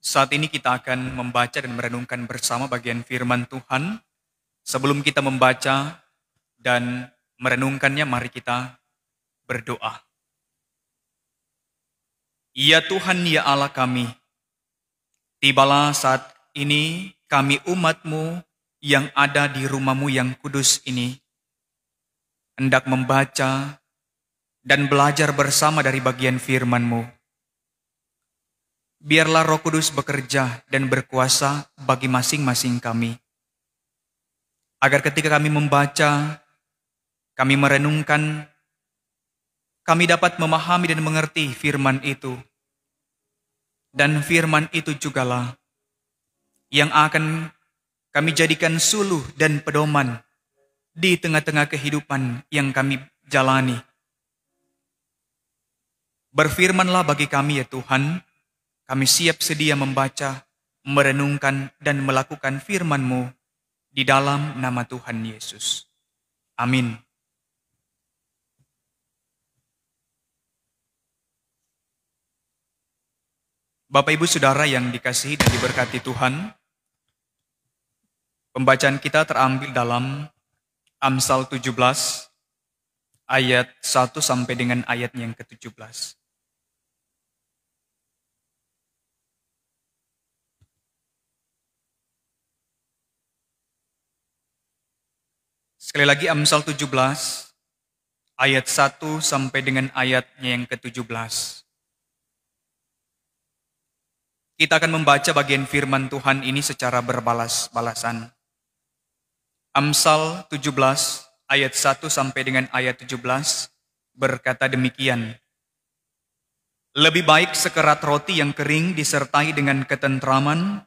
Saat ini kita akan membaca dan merenungkan bersama bagian firman Tuhan. Sebelum kita membaca dan merenungkannya, mari kita berdoa. Ya Tuhan, ya Allah kami, tibalah saat ini kami umat-Mu yang ada di rumah-Mu yang kudus ini, hendak membaca dan belajar bersama dari bagian firman-Mu. Biarlah Roh Kudus bekerja dan berkuasa bagi masing-masing kami. Agar ketika kami membaca, kami merenungkan, kami dapat memahami dan mengerti firman itu. Dan firman itu jugalah yang akan kami jadikan suluh dan pedoman di tengah-tengah kehidupan yang kami jalani. Berfirmanlah bagi kami ya Tuhan. Kami siap sedia membaca, merenungkan, dan melakukan firman-Mu di dalam nama Tuhan Yesus. Amin. Bapak Ibu Saudara yang dikasihi dan diberkati Tuhan, pembacaan kita terambil dalam Amsal 17, ayat 1 sampai dengan ayat yang ke-17. Sekali lagi Amsal 17, ayat 1 sampai dengan ayatnya yang ke-17. Kita akan membaca bagian firman Tuhan ini secara berbalas-balasan. Amsal 17, ayat 1 sampai dengan ayat 17, berkata demikian. Lebih baik sekerat roti yang kering disertai dengan ketentraman,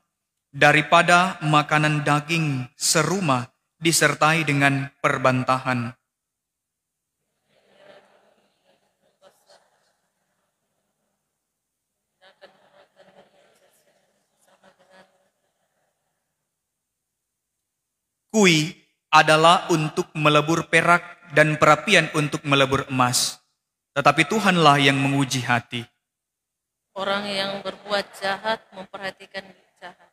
daripada makanan daging serumah disertai dengan perbantahan. Kui adalah untuk melebur perak dan perapian untuk melebur emas, tetapi Tuhanlah yang menguji hati. Orang yang berbuat jahat memperhatikan jahat.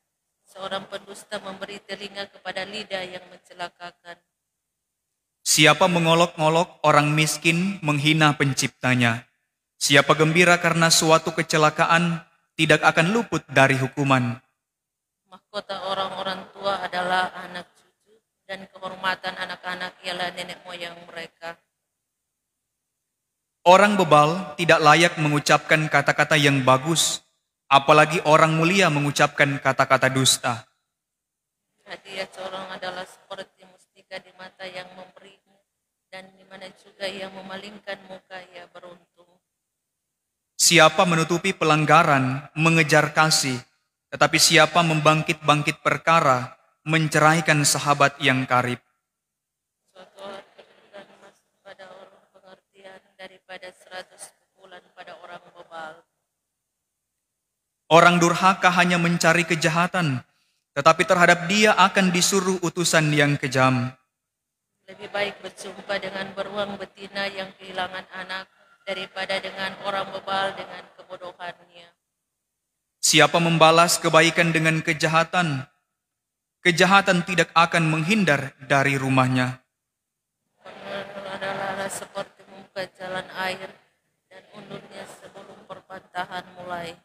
Seorang pendusta memberi telinga kepada lidah yang mencelakakan. Siapa mengolok-olok orang miskin menghina penciptanya. Siapa gembira karena suatu kecelakaan tidak akan luput dari hukuman. Mahkota orang-orang tua adalah anak cucu, dan kehormatan anak-anak ialah nenek moyang mereka. Orang bebal tidak layak mengucapkan kata-kata yang bagus, apalagi orang mulia mengucapkan kata-kata dusta. Hadiah corong adalah seperti mustika di mata yang memberinya, dan di mana juga yang memalingkan muka ia beruntung. Siapa menutupi pelanggaran mengejar kasih, tetapi siapa membangkit-bangkit perkara menceraikan sahabat yang karib. Suatu kedudukan emas pada orang pengertian daripada 100 pukulan pada orang bebal. Orang durhaka hanya mencari kejahatan, tetapi terhadap dia akan disuruh utusan yang kejam. Lebih baik berjumpa dengan beruang betina yang kehilangan anak daripada dengan orang bebal dengan kebodohannya. Siapa membalas kebaikan dengan kejahatan, kejahatan tidak akan menghindar dari rumahnya. Pengeluh adalah seperti membuka jalan air dan undurnya sebelum perbantahan mulai.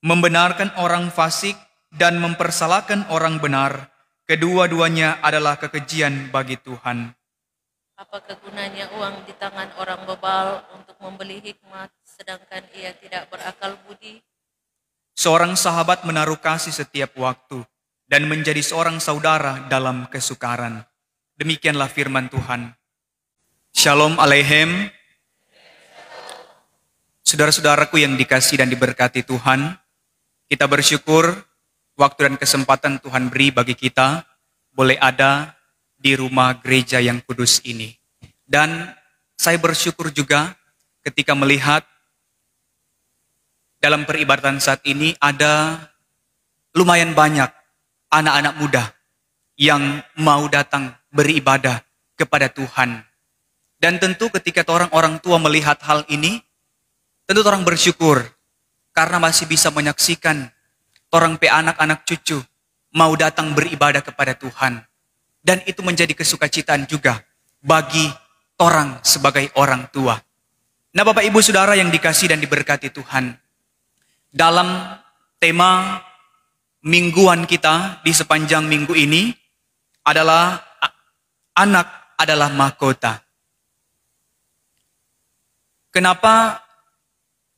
Membenarkan orang fasik dan mempersalahkan orang benar, kedua-duanya adalah kekejian bagi Tuhan. Apakah gunanya uang di tangan orang bebal untuk membeli hikmat, sedangkan ia tidak berakal budi? Seorang sahabat menaruh kasih setiap waktu dan menjadi seorang saudara dalam kesukaran. Demikianlah firman Tuhan. Shalom Aleichem. Saudara-saudaraku yang dikasihi dan diberkati Tuhan, kita bersyukur waktu dan kesempatan Tuhan beri bagi kita boleh ada di rumah gereja yang kudus ini. Dan saya bersyukur juga ketika melihat dalam peribadatan saat ini ada lumayan banyak anak-anak muda yang mau datang beribadah kepada Tuhan. Dan tentu ketika orang-orang tua melihat hal ini, tentu orang bersyukur karena masih bisa menyaksikan torang pe anak-anak cucu mau datang beribadah kepada Tuhan. Dan itu menjadi kesukacitaan juga bagi torang sebagai orang tua. Nah, Bapak Ibu Saudara yang dikasih dan diberkati Tuhan, dalam tema mingguan kita di sepanjang minggu ini adalah anak adalah mahkota. Kenapa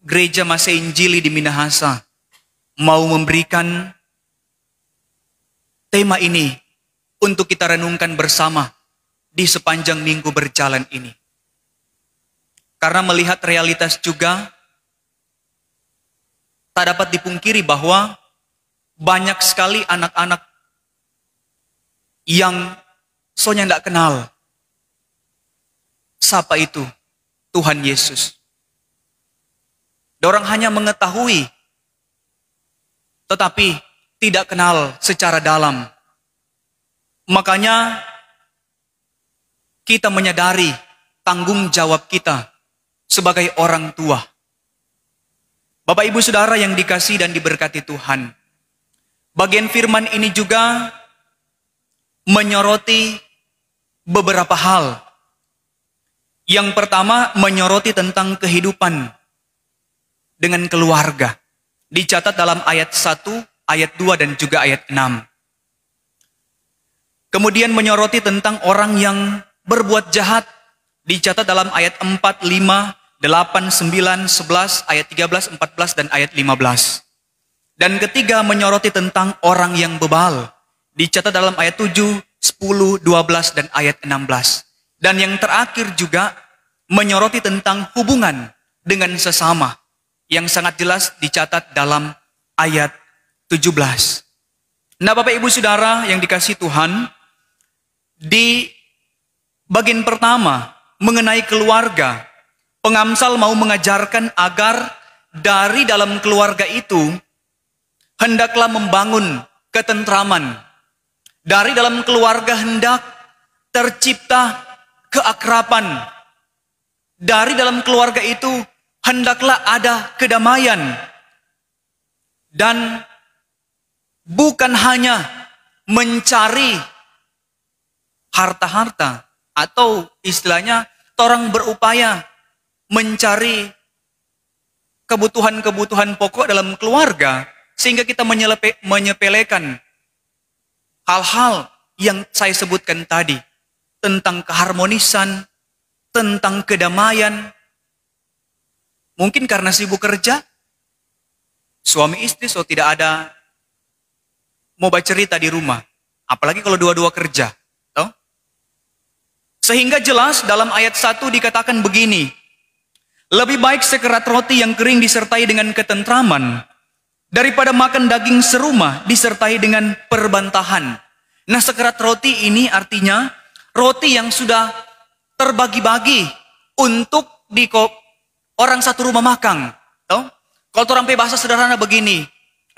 Gereja Masa Injili di Minahasa mau memberikan tema ini untuk kita renungkan bersama di sepanjang minggu berjalan ini? Karena melihat realitas juga, tak dapat dipungkiri bahwa banyak sekali anak-anak yang soalnya tidak kenal siapa itu Tuhan Yesus. Dorang hanya mengetahui, tetapi tidak kenal secara dalam. Makanya kita menyadari tanggung jawab kita sebagai orang tua. Bapak Ibu Saudara yang dikasih dan diberkati Tuhan, bagian firman ini juga menyoroti beberapa hal. Yang pertama menyoroti tentang kehidupan dengan keluarga. Dicatat dalam ayat 1, ayat 2 dan juga ayat 6. Kemudian menyoroti tentang orang yang berbuat jahat. Dicatat dalam ayat 4, 5, 8, 9, 11, ayat 13, 14 dan ayat 15. Dan ketiga menyoroti tentang orang yang bebal. Dicatat dalam ayat 7, 10, 12 dan ayat 16. Dan yang terakhir juga menyoroti tentang hubungan dengan sesama, yang sangat jelas dicatat dalam ayat 17. Nah, Bapak Ibu Saudara yang dikasih Tuhan, di bagian pertama mengenai keluarga, pengamsal mau mengajarkan agar dari dalam keluarga itu hendaklah membangun ketentraman. Dari dalam keluarga hendak tercipta keakraban. Dari dalam keluarga itu hendaklah ada kedamaian. Dan bukan hanya mencari harta-harta, atau istilahnya orang berupaya mencari kebutuhan-kebutuhan pokok dalam keluarga, sehingga kita menyepelekan hal-hal yang saya sebutkan tadi, tentang keharmonisan, tentang kedamaian. Mungkin karena sibuk kerja, suami istri tidak ada mau baca cerita di rumah, apalagi kalau dua-dua kerja. Toh? Sehingga jelas dalam ayat 1 dikatakan begini, lebih baik sekerat roti yang kering disertai dengan ketentraman daripada makan daging serumah disertai dengan perbantahan. Nah, sekerat roti ini artinya roti yang sudah terbagi-bagi untuk orang satu rumah makan. Tahu? Kalau orang pe bahasa sederhana begini,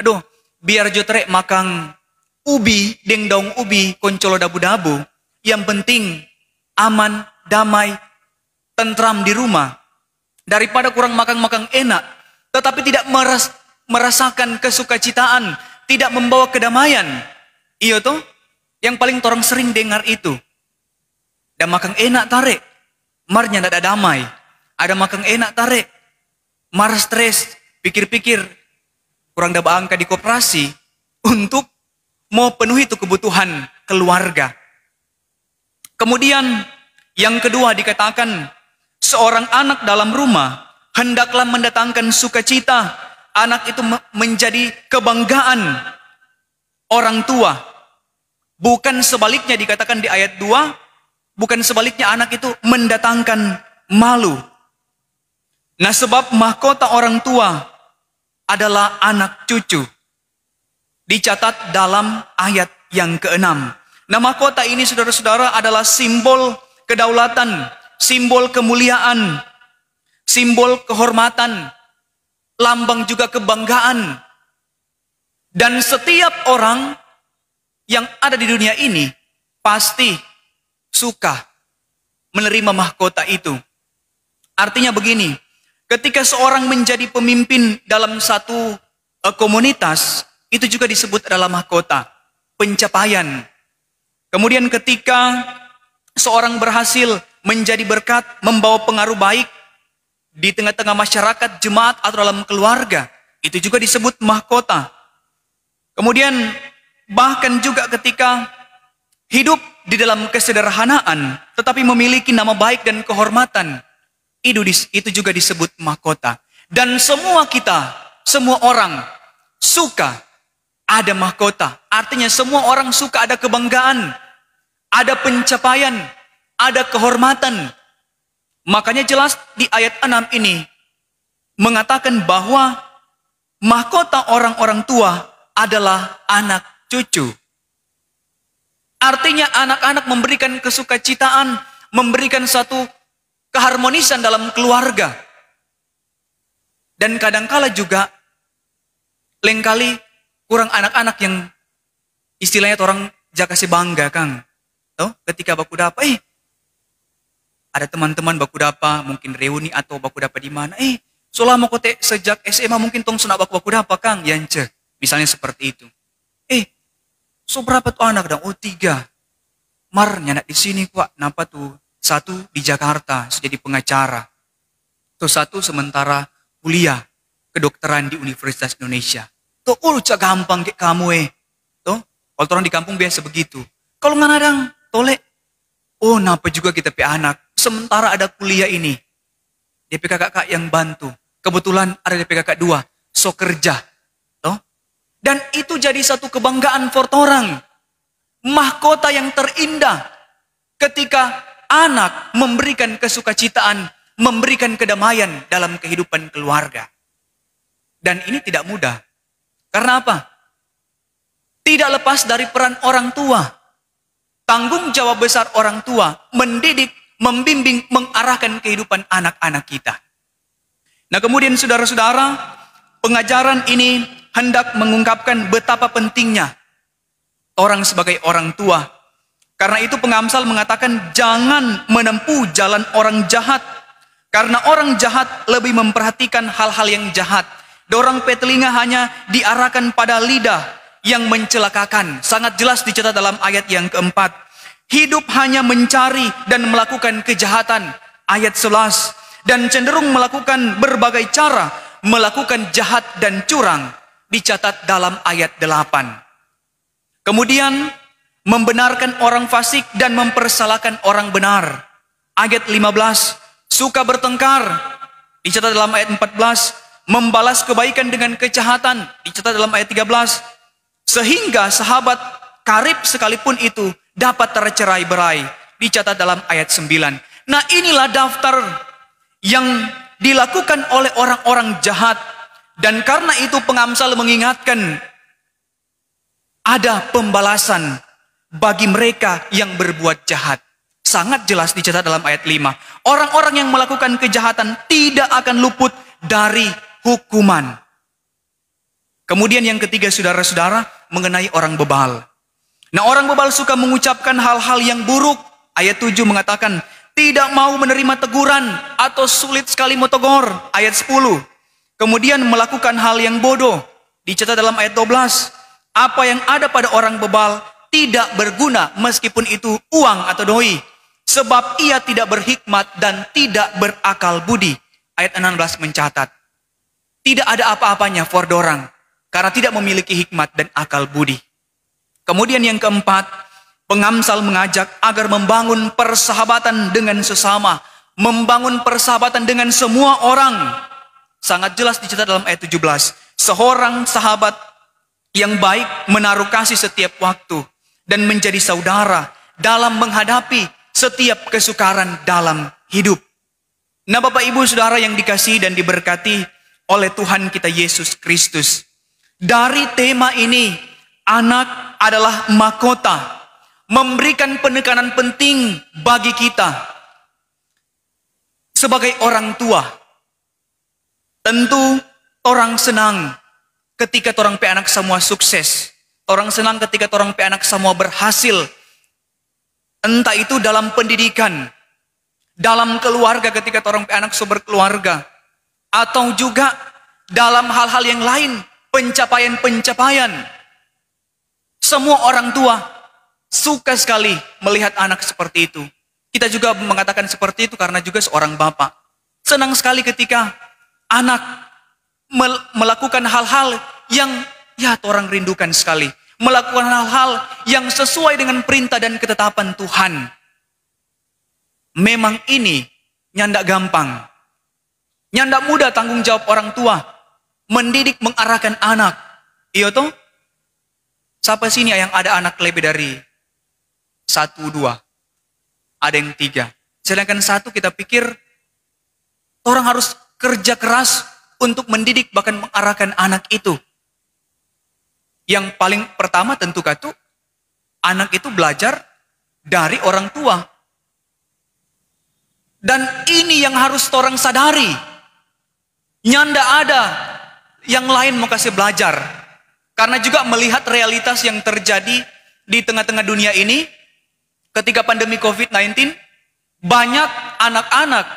aduh, biar jotrek makan ubi, deng daun ubi, koncolo dabu-dabu, yang penting aman, damai, tentram di rumah. Daripada kurang makan enak, tetapi tidak merasakan kesukacitaan, tidak membawa kedamaian. Iya toh? Yang paling orang sering dengar itu. Dan makan enak tarik, marnya tidak ada damai. Ada makan enak tarik, mar stres, pikir-pikir kurang dapat angka di koperasi untuk mau penuhi itu kebutuhan keluarga. Kemudian yang kedua dikatakan, seorang anak dalam rumah hendaklah mendatangkan sukacita. Anak itu menjadi kebanggaan orang tua. Bukan sebaliknya dikatakan di ayat 2, bukan sebaliknya anak itu mendatangkan malu. Nah, sebab mahkota orang tua adalah anak cucu. Dicatat dalam ayat yang ke-6. Nah, mahkota ini saudara-saudara adalah simbol kedaulatan, simbol kemuliaan, simbol kehormatan, lambang juga kebanggaan. Dan setiap orang yang ada di dunia ini pasti suka menerima mahkota itu. Artinya begini, Ketika seorang menjadi pemimpin dalam satu komunitas, itu juga disebut adalah mahkota, pencapaian. Kemudian ketika seorang berhasil menjadi berkat, membawa pengaruh baik di tengah-tengah masyarakat, jemaat, atau dalam keluarga, itu juga disebut mahkota. Kemudian bahkan juga ketika hidup di dalam kesederhanaan, tetapi memiliki nama baik dan kehormatan, itu juga disebut mahkota. Dan semua kita, semua orang suka ada mahkota. Artinya semua orang suka ada kebanggaan, ada pencapaian, ada kehormatan. Makanya jelas di ayat 6 ini mengatakan bahwa mahkota orang-orang tua adalah anak cucu. Artinya anak-anak memberikan kesukacitaan, memberikan satu keharmonisan dalam keluarga. Dan kadangkala juga lengkali kurang anak-anak yang istilahnya orang jaka si bangga, Kang. Tuh, ketika baku dapa, ada teman-teman baku dapa, mungkin reuni atau baku dapa di mana, selama kote sejak SMA mungkin tong sudah baku dapa, Kang, yance. Misalnya seperti itu. So berapa tuh anak dong? Oh 3. Nyanak di sini kuat. Napa tuh? 1 di Jakarta, jadi pengacara. Tuh 1 sementara kuliah kedokteran di Universitas Indonesia. Tuh cak gampang kayak kamu Tuh, kalau orang di kampung biasa begitu. Kalau nggak nadang, tolek. Oh napa juga kita pe anak. Sementara ada kuliah ini. DP kakak yang bantu. Kebetulan ada DP kakak 2. So kerja. Dan itu jadi satu kebanggaan for orang. Mahkota yang terindah ketika anak memberikan kesukacitaan, memberikan kedamaian dalam kehidupan keluarga. Dan ini tidak mudah. Karena apa? Tidak lepas dari peran orang tua. Tanggung jawab besar orang tua mendidik, membimbing, mengarahkan kehidupan anak-anak kita. Nah kemudian saudara-saudara, pengajaran ini hendak mengungkapkan betapa pentingnya orang sebagai orang tua. Karena itu pengamsal mengatakan jangan menempuh jalan orang jahat. Karena orang jahat lebih memperhatikan hal-hal yang jahat. Dorang petelinga hanya diarahkan pada lidah yang mencelakakan. Sangat jelas dicatat dalam ayat yang keempat. Hidup hanya mencari dan melakukan kejahatan. Ayat 11. Dan cenderung melakukan berbagai cara, melakukan jahat dan curang. Dicatat dalam ayat 8. Kemudian membenarkan orang fasik dan mempersalahkan orang benar. Ayat 15. Suka bertengkar. Dicatat dalam ayat 14. Membalas kebaikan dengan kejahatan. Dicatat dalam ayat 13. Sehingga sahabat karib sekalipun itu dapat tercerai-berai. Dicatat dalam ayat 9. Nah inilah daftar yang dilakukan oleh orang-orang jahat. Dan karena itu pengamsal mengingatkan ada pembalasan bagi mereka yang berbuat jahat. Sangat jelas dicatat dalam ayat 5. Orang-orang yang melakukan kejahatan tidak akan luput dari hukuman. Kemudian yang ketiga saudara-saudara mengenai orang bebal. Nah orang bebal suka mengucapkan hal-hal yang buruk. Ayat 7 mengatakan tidak mau menerima teguran atau sulit sekali mau tegur. Ayat 10. Kemudian melakukan hal yang bodoh. Dicatat dalam ayat 12. Apa yang ada pada orang bebal tidak berguna meskipun itu uang atau doi. Sebab ia tidak berhikmat dan tidak berakal budi. Ayat 16 mencatat. Tidak ada apa-apanya for dorang. Karena tidak memiliki hikmat dan akal budi. Kemudian yang keempat. Pengamsal mengajak agar membangun persahabatan dengan sesama. Membangun persahabatan dengan semua orang. Sangat jelas dicatat dalam ayat 17. Seorang sahabat yang baik menaruh kasih setiap waktu. Dan menjadi saudara dalam menghadapi setiap kesukaran dalam hidup. Nah Bapak Ibu Saudara yang dikasihi dan diberkati oleh Tuhan kita Yesus Kristus. Dari tema ini, anak adalah mahkota. Memberikan penekanan penting bagi kita. Sebagai orang tua. Tentu orang senang ketika orang pe anak semua sukses. Orang senang ketika orang pe anak semua berhasil. Entah itu dalam pendidikan, dalam keluarga ketika orang pe anak so berkeluarga, atau juga dalam hal-hal yang lain, pencapaian-pencapaian. Semua orang tua suka sekali melihat anak seperti itu. Kita juga mengatakan seperti itu karena juga seorang bapak. Senang sekali ketika anak melakukan hal-hal yang ya orang rindukan sekali. Melakukan hal-hal yang sesuai dengan perintah dan ketetapan Tuhan. Memang ini nyandak gampang. Nyandak mudah tanggung jawab orang tua. Mendidik, mengarahkan anak. Iya toh? Siapa sini yang ada anak lebih dari 1, 2? Ada yang 3. Sedangkan 1 kita pikir orang harus kerja keras untuk mendidik bahkan mengarahkan anak itu. Yang paling pertama tentu katu, anak itu belajar dari orang tua. Dan ini yang harus orang sadari. Nyanda ada yang lain mau kasih belajar. Karena juga melihat realitas yang terjadi di tengah-tengah dunia ini, ketika pandemi COVID-19, banyak anak-anak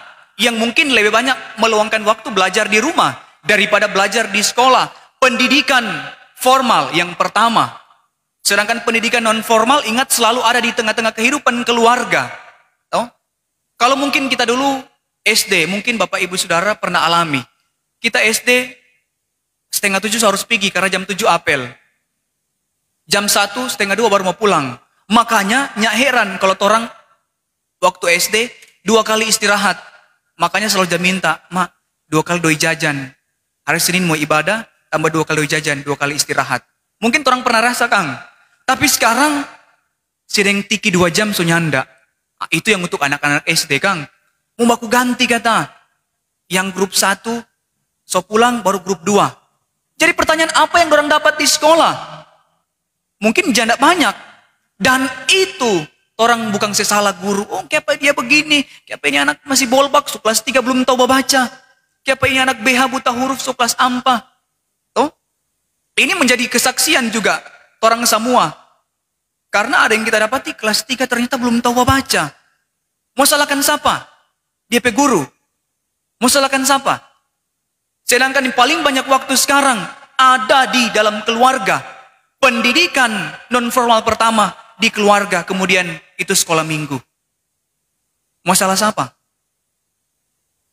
yang mungkin lebih banyak meluangkan waktu belajar di rumah daripada belajar di sekolah. Pendidikan formal yang pertama. Sedangkan pendidikan non formal ingat selalu ada di tengah-tengah kehidupan keluarga. Tahu? Kalau mungkin kita dulu SD, mungkin Bapak Ibu Saudara pernah alami. Kita SD 6:30 harus pergi karena jam 7 apel. Jam 1, 1:30 baru mau pulang. Makanya nyak heran kalau orang waktu SD 2 kali istirahat. Makanya selalu dia minta, "Mak, 2 kali doi jajan. Hari Senin mau ibadah, tambah 2 kali doi jajan, 2 kali istirahat." Mungkin orang pernah rasa, Kang. Tapi sekarang sedang tiki 2 jam so nyanda. Itu yang untuk anak-anak SD, Kang. Mau baku ganti kata. Yang grup 1 so pulang baru grup 2. Jadi pertanyaan apa yang orang dapat di sekolah? Mungkin janda banyak. Dan itu orang bukan sesalah guru. Oh, kenapa dia begini? Kenapa ini anak masih bolbak, so kelas 3 belum tahu baca. Kenapa ini anak BH buta huruf, so kelas ampa. Tuh. Ini menjadi kesaksian juga orang semua. Karena ada yang kita dapati kelas 3 ternyata belum tahu baca. Mau salahkan siapa? Dia pe guru. Mau salahkan siapa? Sedangkan yang paling banyak waktu sekarang ada di dalam keluarga. Pendidikan non formal pertama di keluarga, kemudian itu sekolah minggu. Masalah siapa?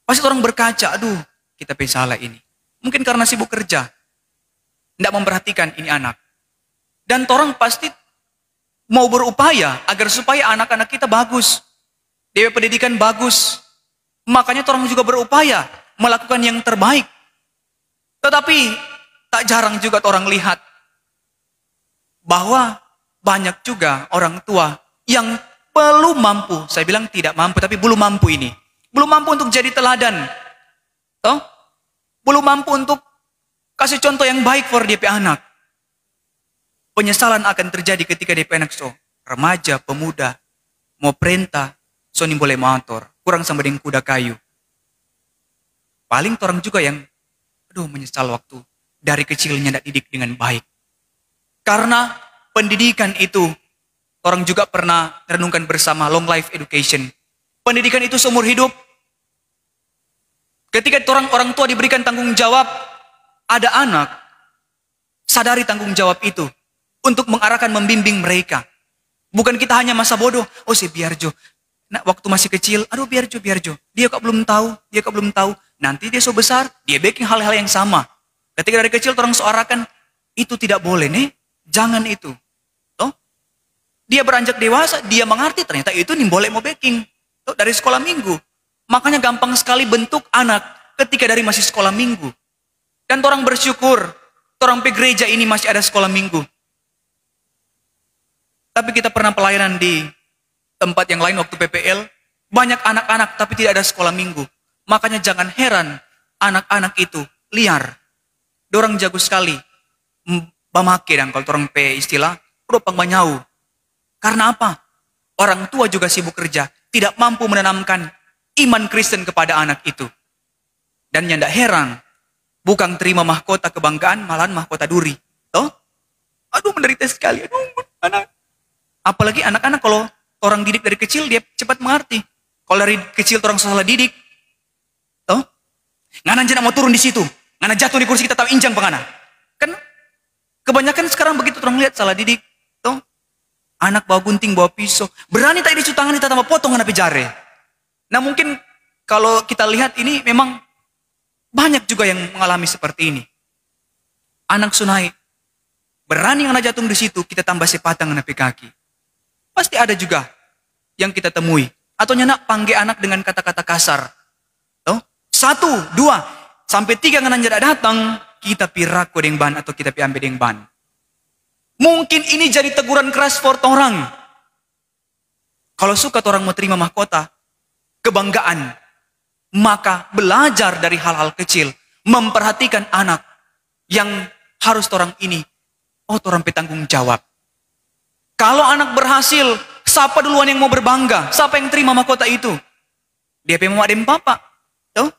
Pasti orang berkaca, aduh kita salah ini. Mungkin karena sibuk kerja. Tidak memperhatikan ini anak. Dan orang pasti mau berupaya agar supaya anak-anak kita bagus. Dia pendidikan bagus. Makanya orang juga berupaya melakukan yang terbaik. Tetapi tak jarang juga orang lihat bahwa banyak juga orang tua yang belum mampu. Saya bilang tidak mampu, tapi belum mampu ini. Belum mampu untuk jadi teladan. Toh? Belum mampu untuk kasih contoh yang baik for DP anak. Penyesalan akan terjadi ketika DP anak so remaja, pemuda, mau perintah, so ini boleh motor, kurang sama dengan kuda kayu. Paling orang juga yang menyesal waktu dari kecilnya tidak didik dengan baik. Karena pendidikan itu, orang juga pernah renungkan bersama long life education. Pendidikan itu seumur hidup. Ketika orang tua diberikan tanggung jawab, ada anak, sadari tanggung jawab itu untuk mengarahkan, membimbing mereka. Bukan kita hanya masa bodoh, oh si biarjo. Nah, waktu masih kecil, aduh biarjo. Dia kok belum tahu. Nanti dia so besar, dia bikin hal-hal yang sama. Ketika dari kecil orang suarakan, itu tidak boleh nih, jangan itu. Toh? Dia beranjak dewasa, dia mengerti ternyata itu nih boleh mau baking. Toh, dari sekolah minggu. Makanya gampang sekali bentuk anak ketika dari masih sekolah minggu. Dan orang bersyukur, orang pe gereja ini masih ada sekolah minggu. Tapi kita pernah pelayanan di tempat yang lain waktu PPL, banyak anak-anak tapi tidak ada sekolah minggu. Makanya jangan heran anak-anak itu liar. Dorang jago sekali. Pamake dan kalau orang pe istilah, udah pangbanyau. Karena apa? Orang tua juga sibuk kerja, tidak mampu menanamkan iman Kristen kepada anak itu. Dan yang tidak heran, bukan terima mahkota kebanggaan, malahan mahkota duri. Toh? Aduh menderita sekali. Aduh anak. Apalagi anak-anak kalau orang didik dari kecil, dia cepat mengerti. Kalau dari kecil orang salah didik, toh, Ngana jangan mau turun di situ. Ngana jatuh di kursi kita tahu injang pengana. Kan kebanyakan sekarang begitu orang lihat salah didik. Tuh. Anak bawa gunting, bawa pisau. Berani tak dicu tangan kita tambah potong ngana pejare. Nah mungkin kalau kita lihat ini memang banyak juga yang mengalami seperti ini. Anak sunai. Berani ngana jatuh di situ, kita tambah sepatang ngana kaki. Pasti ada juga yang kita temui. Atau nyana panggil anak dengan kata-kata kasar. Tuh. 1, 2, sampai 3 ngana jada datang, kita pirako deng ban atau kita piambe deng ban. Mungkin ini jadi teguran keras for orang. Kalau suka orang mau terima mahkota, kebanggaan, maka belajar dari hal-hal kecil, memperhatikan anak yang harus orang ini, orang bertanggung jawab. Kalau anak berhasil, siapa duluan yang mau berbangga? Siapa yang terima mahkota itu? Dia mama dan papa. Tuh.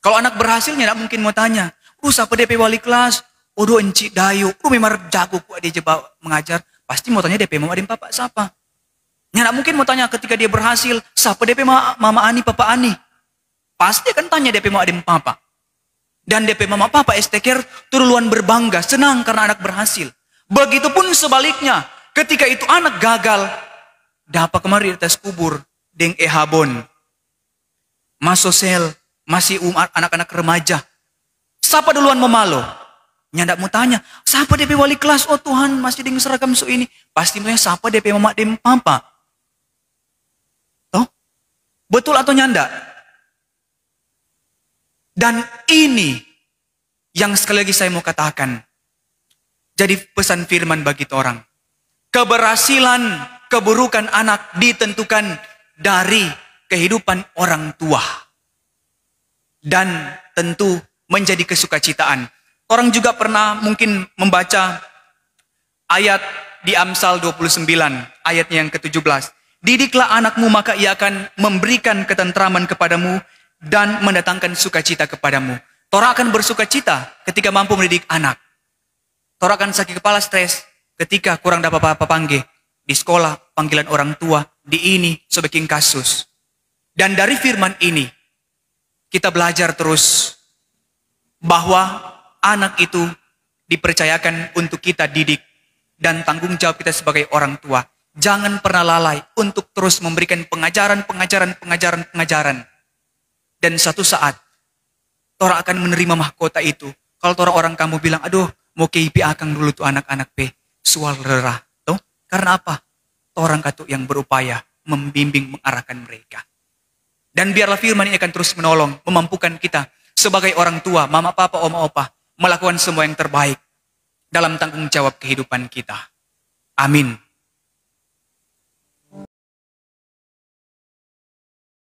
Kalau anak berhasilnya, tidak mungkin mau tanya, siapa DP wali kelas? Odo encik dayu, memang jago kuat dia jebak mengajar. Pasti mau tanya DP mama dan papa siapa? Tidak mungkin mau tanya ketika dia berhasil, siapa DP mama Ani, papa Ani? Pasti akan tanya DP mama dan papa. Dan DP mama papa esteker duluan berbangga, senang karena anak berhasil. Begitupun sebaliknya, ketika itu anak gagal, dapat kemari di atas kubur, deng ehabon. Masosel, masih anak-anak remaja. Siapa duluan memalo? Nyandak mau tanya, siapa DP wali kelas? Oh Tuhan, masih deng seragam so ini. Pasti mau siapa DP mama dan papa? Toh? Betul atau nyanda? Dan ini yang sekali lagi saya mau katakan. Jadi pesan firman bagi orang. Keberhasilan, keburukan anak ditentukan dari kehidupan orang tua. Dan tentu menjadi kesukacitaan. Orang juga pernah mungkin membaca ayat di Amsal 29, ayatnya yang ke-17. Didiklah anakmu maka ia akan memberikan ketentraman kepadamu dan mendatangkan sukacita kepadamu. Tora akan bersukacita ketika mampu mendidik anak. Tora akan sakit kepala stres ketika kurang dapat apa-apa panggil. Di sekolah, panggilan orang tua, di ini, sebagai kasus. Dan dari firman ini, kita belajar terus bahwa anak itu dipercayakan untuk kita didik. Dan tanggung jawab kita sebagai orang tua. Jangan pernah lalai untuk terus memberikan pengajaran. Dan satu saat, Tora akan menerima mahkota itu. Kalau Tora orang kamu bilang, aduh, mau KIP akang dulu tuh anak-anak P. Sual rerah. Tuh, karena apa? Orang katuk yang berupaya membimbing, mengarahkan mereka. Dan biarlah firman ini akan terus menolong, memampukan kita sebagai orang tua, mama, papa, oma, opa, melakukan semua yang terbaik dalam tanggung jawab kehidupan kita. Amin.